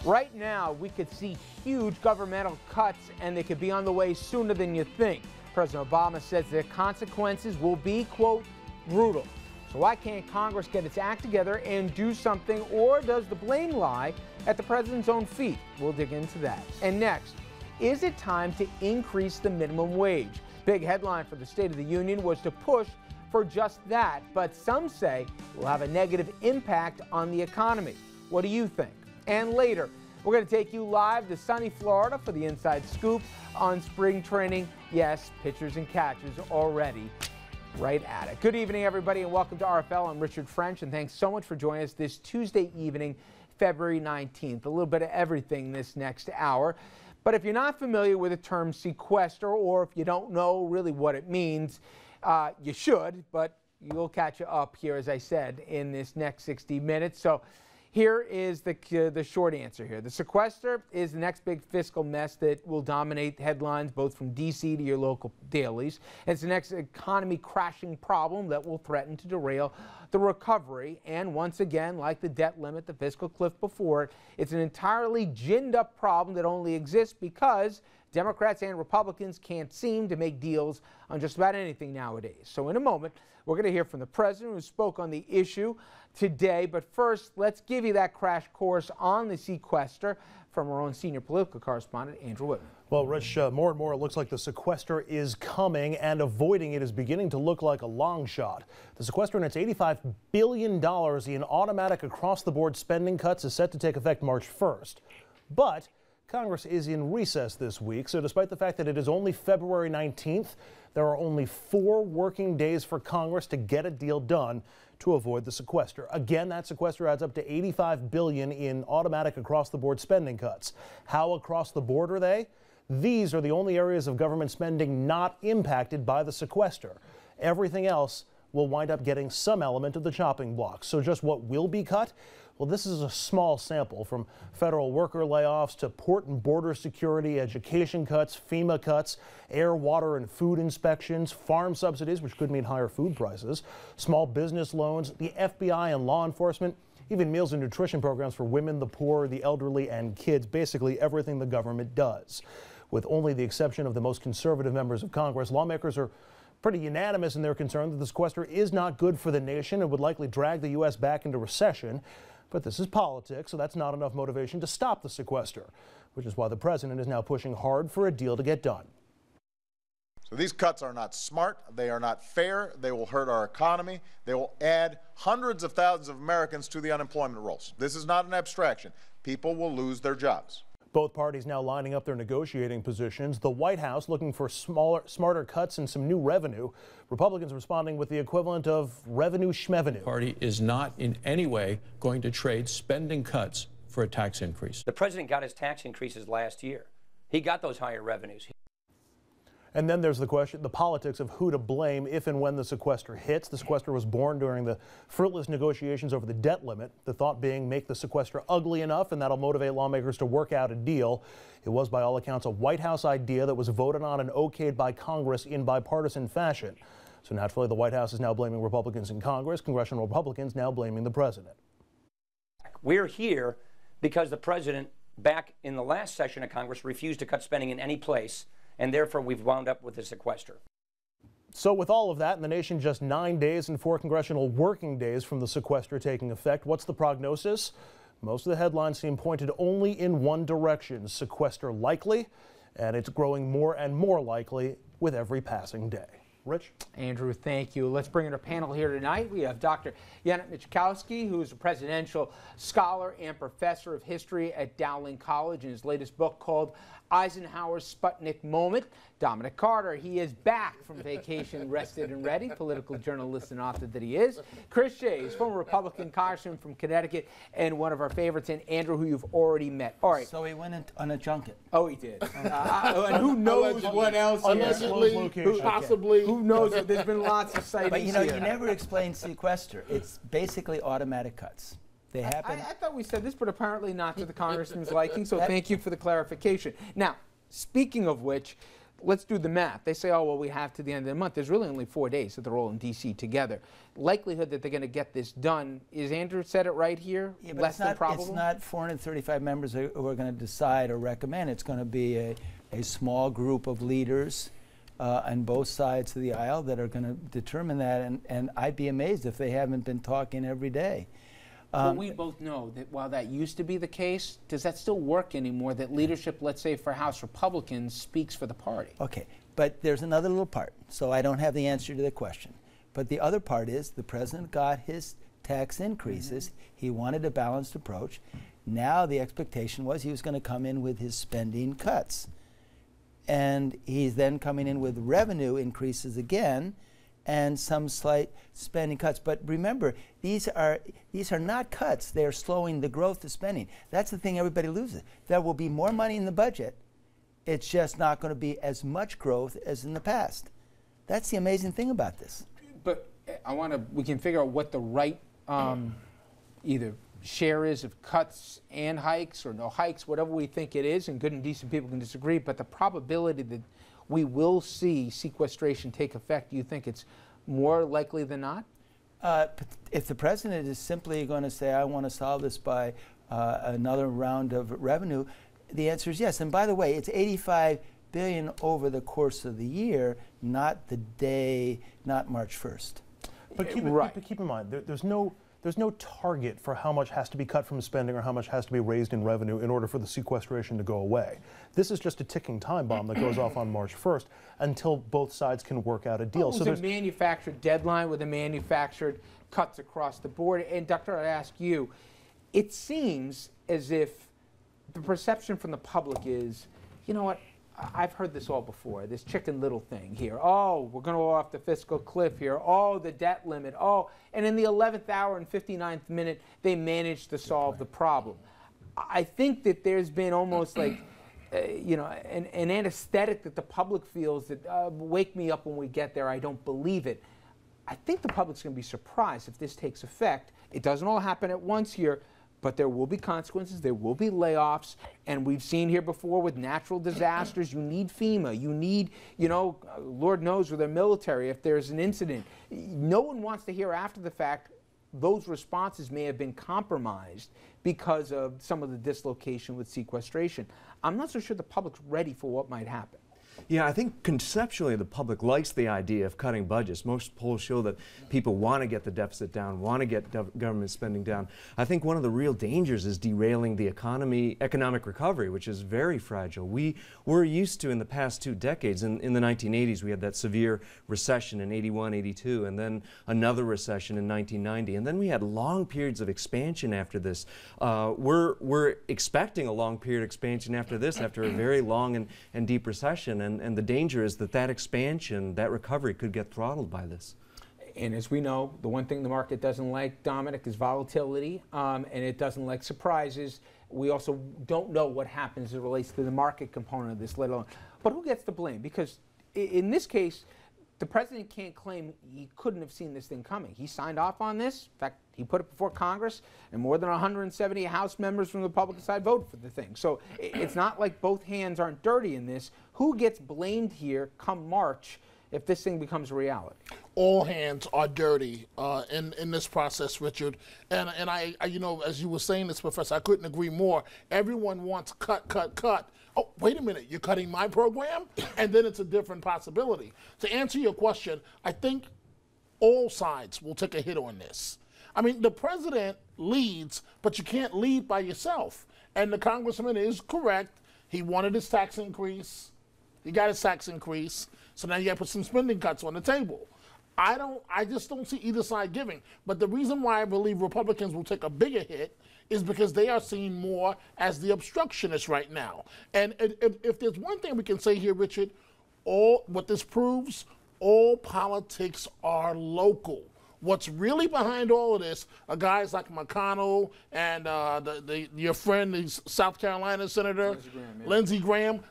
Right now, we could see huge governmental cuts, and they could be on the way sooner than you think. President Obama says the consequences will be, quote, brutal. So why can't Congress get its act together and do something, or does the blame lie at the president's own feet? We'll dig into that. And next, is it time to increase the minimum wage? Big headline for the State of the Union was to push for just that, but some say it will have a negative impact on the economy. What do you think? And later, we're going to take you live to sunny Florida for the Inside Scoop on spring training. Yes, pitchers and catchers already right at it. Good evening, everybody, and welcome to RFL. I'm Richard French, and thanks so much for joining us this Tuesday evening, February 19th. A little bit of everything this next hour. But if you're not familiar with the term sequester, or if you don't know really what it means, you should, but you'll catch up here, as I said, in this next 60 minutes. So here is the short answer here. The sequester is the next big fiscal mess that will dominate headlines both from D.C. to your local dailies. It's the next economy crashing problem that will threaten to derail the recovery. And once again, like the debt limit, the fiscal cliff before it, it's an entirely ginned up problem that only exists because Democrats and Republicans can't seem to make deals on just about anything nowadays. So in a moment, we're going to hear from the president who spoke on the issue today. But first, let's give you that crash course on the sequester from our own senior political correspondent, Andrew Whitman. Well, Rich, more and more it looks like the sequester is coming, and avoiding it is beginning to look like a long shot. The sequester and its $85 billion in automatic across-the-board spending cuts is set to take effect March 1st. But Congress is in recess this week, so despite the fact that it is only February 19th, there are only 4 working days for Congress to get a deal done to avoid the sequester. Again, that sequester adds up to $85 billion in automatic across-the-board spending cuts. How across the board are they? These are the only areas of government spending not impacted by the sequester. Everything else will wind up getting some element of the chopping block. So just what will be cut? Well, this is a small sample, from federal worker layoffs to port and border security, education cuts, FEMA cuts, air, water, and food inspections, farm subsidies, which could mean higher food prices, small business loans, the FBI and law enforcement, even meals and nutrition programs for women, the poor, the elderly, and kids, basically everything the government does. With only the exception of the most conservative members of Congress, lawmakers are pretty unanimous in their concern that the sequester is not good for the nation and would likely drag the U.S. back into recession. But this is politics, so that's not enough motivation to stop the sequester, which is why the president is now pushing hard for a deal to get done. So these cuts are not smart, they are not fair, they will hurt our economy, they will add hundreds of thousands of Americans to the unemployment rolls. This is not an abstraction. People will lose their jobs. Both parties now lining up their negotiating positions. The White House looking for smarter cuts and some new revenue. Republicans responding with the equivalent of revenue schmevenu. The party is not in any way going to trade spending cuts for a tax increase. The president got his tax increases last year. He got those higher revenues. And then there's the question, the politics of who to blame if and when the sequester hits. The sequester was born during the fruitless negotiations over the debt limit, the thought being make the sequester ugly enough and that'll motivate lawmakers to work out a deal. It was, by all accounts, a White House idea that was voted on and okayed by Congress in bipartisan fashion. So naturally, the White House is now blaming Republicans in Congress, congressional Republicans now blaming the president. We're here because the president, back in the last session of Congress, refused to cut spending in any place, and therefore we've wound up with a sequester. So with all of that in the nation, just 9 days and 4 congressional working days from the sequester taking effect, what's the prognosis? Most of the headlines seem pointed only in one direction: sequester likely, and it's growing more and more likely with every passing day. Rich? Andrew, thank you. Let's bring in our panel here tonight. We have Dr. Janet Michkowski, who is a presidential scholar and professor of history at Dowling College, in his latest book called Eisenhower's Sputnik Moment. Dominic Carter, he is back from vacation, rested and ready, political journalist and author that he is. Chris Shays, former Republican congressman from Connecticut and one of our favorites, and Andrew, who you've already met. All right. So he went on a junket. Oh, he did. And who knows what else? Allegedly, possibly. Who knows? There's been lots of sightings. But you know, here. you never explain sequester. It's basically automatic cuts. They happen. I thought we said this, but apparently not to the congressman's liking, so thank you for the clarification. Now, speaking of which, let's do the math. They say, oh, well, we have to the end of the month. There's really only 4 days that they're all in D.C. together. Likelihood that they're going to get this done, is Andrew said it right here? Yeah, but less than probable? It's not 435 members who are going to decide or recommend. It's going to be a small group of leaders on both sides of the aisle that are going to determine that. And I'd be amazed if they haven't been talking every day. But we both know that while that used to be the case, does that still work anymore, that leadership, let's say for House Republicans, speaks for the party? Okay, but there's another little part. So I don't have the answer to the question. But the other part is the president got his tax increases. He wanted a balanced approach. Now the expectation was he was going to come in with his spending cuts. And he's then coming in with revenue increases again, and some slight spending cuts. But remember, these are not cuts. They're slowing the growth of spending. That's the thing everybody loses. There will be more money in the budget. It's just not going to be as much growth as in the past. That's the amazing thing about this. But we can figure out what the right either share is of cuts and hikes or no hikes, whatever we think it is, and good and decent people can disagree, but the probability that we will see sequestration take effect, do you think it's more likely than not? If the president is simply going to say, I want to solve this by another round of revenue, the answer is yes. And by the way, it's $85 billion over the course of the year, not the day, not March 1st. But keep in mind, there's no target for how much has to be cut from spending or how much has to be raised in revenue in order for the sequestration to go away. This is just a ticking time bomb that goes off on March 1st until both sides can work out a deal. So there's a manufactured deadline with a manufactured cuts across the board. And Doctor, I'd ask you, it seems as if the perception from the public is, you know what, I've heard this all before, this Chicken Little thing here. Oh, we're going to go off the fiscal cliff here. Oh, the debt limit. Oh, and in the 11th hour and 59th minute, they managed to solve the problem. I think that there's been almost like, an anesthetic that the public feels that, wake me up when we get there, I don't believe it. I think the public's going to be surprised if this takes effect. It doesn't all happen at once here, but there will be consequences, there will be layoffs, and we've seen here before with natural disasters, you need FEMA, you need, Lord knows with their military, if there's an incident. No one wants to hear after the fact those responses may have been compromised because of some of the dislocation with sequestration. I'm not so sure the public's ready for what might happen. Yeah, I think conceptually the public likes the idea of cutting budgets. Most polls show that people want to get the deficit down, want to get government spending down. I think one of the real dangers is derailing the economic recovery, which is very fragile. We were used to in the past 2 decades, in the 1980s we had that severe recession in 81, 82, and then another recession in 1990, and then we had long periods of expansion after this. We're expecting a long period of expansion after this, after a very long and deep recession. And the danger is that expansion, that recovery could get throttled by this. And as we know, the one thing the market doesn't like, Dominic, is volatility, and it doesn't like surprises. We also don't know what happens as it relates to the market component of this, let alone. But who gets the blame? Because in this case, the president can't claim he couldn't have seen this thing coming. He signed off on this. In fact, he put it before Congress, and more than 170 House members from the Republican side voted for the thing. So it's not like both hands aren't dirty in this. Who gets blamed here come March if this thing becomes a reality? All hands are dirty in this process, Richard. And I, as you were saying this, Professor, I couldn't agree more. Everyone wants cut. Oh, wait a minute, you're cutting my program? And then it's a different possibility. To answer your question, I think all sides will take a hit on this. I mean, the president leads, but you can't lead by yourself. And the congressman is correct. He wanted his tax increase. He got his tax increase. So now you got to put some spending cuts on the table. I just don't see either side giving. But the reason why I believe Republicans will take a bigger hit is because they are seen more as the obstructionists right now. And if there's one thing we can say here, Richard, what this proves, all politics are local. What's really behind all of this are guys like McConnell and your friend, the South Carolina Senator, Lindsey Graham.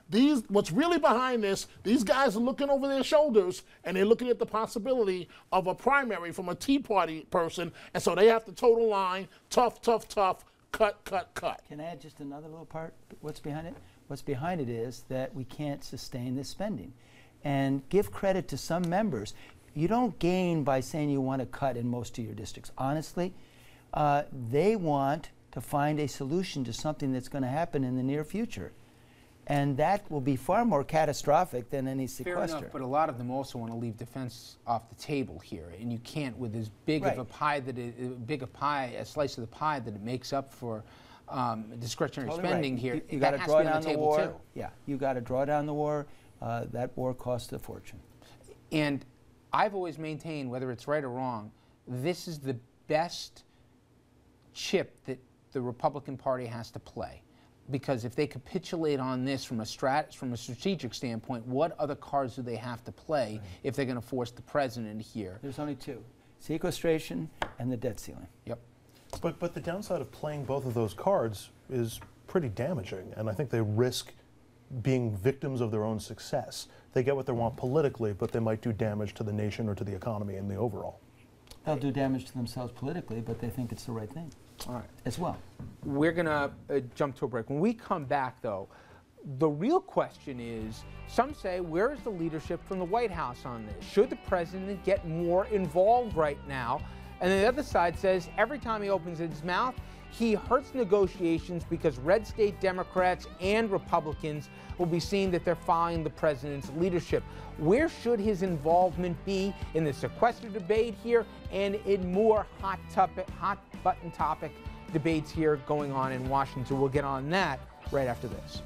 What's really behind this, these guys are looking over their shoulders and they're looking at the possibility of a primary from a Tea Party person, and so they have to toe the line, tough, cut. Can I add just another little part? What's behind it? What's behind it is that we can't sustain this spending. And give credit to some members. You don't gain by saying you want to cut in most of your districts. Honestly, they want to find a solution to something that's going to happen in the near future. And that will be far more catastrophic than any sequester. Fair enough, but a lot of them also want to leave defense off the table here, and you can't with as big of a pie that a slice of the pie that it makes up for discretionary spending here. You got to draw down the war. Too. Yeah, you got to draw down the war. That war cost a fortune. And I've always maintained, whether it's right or wrong, this is the best chip that the Republican Party has to play. Because if they capitulate on this from a strategic standpoint, what other cards do they have to play if they're going to force the president here? There's only two: sequestration and the debt ceiling. Yep. But the downside of playing both of those cards is pretty damaging, and I think they risk being victims of their own success. They get what they want politically, but they might do damage to the nation or to the economy in the overall. They'll do damage to themselves politically, but they think it's the right thing. All right. As well. We're going to jump to a break. When we come back, though, the real question is, some say, where is the leadership from the White House on this? Should the president get more involved right now? And the other side says, every time he opens his mouth, he hurts negotiations because red state Democrats and Republicans will be seeing that they're following the president's leadership. Where should his involvement be in the sequester debate here and in more hot button topic debates here going on in Washington? We'll get on that right after this.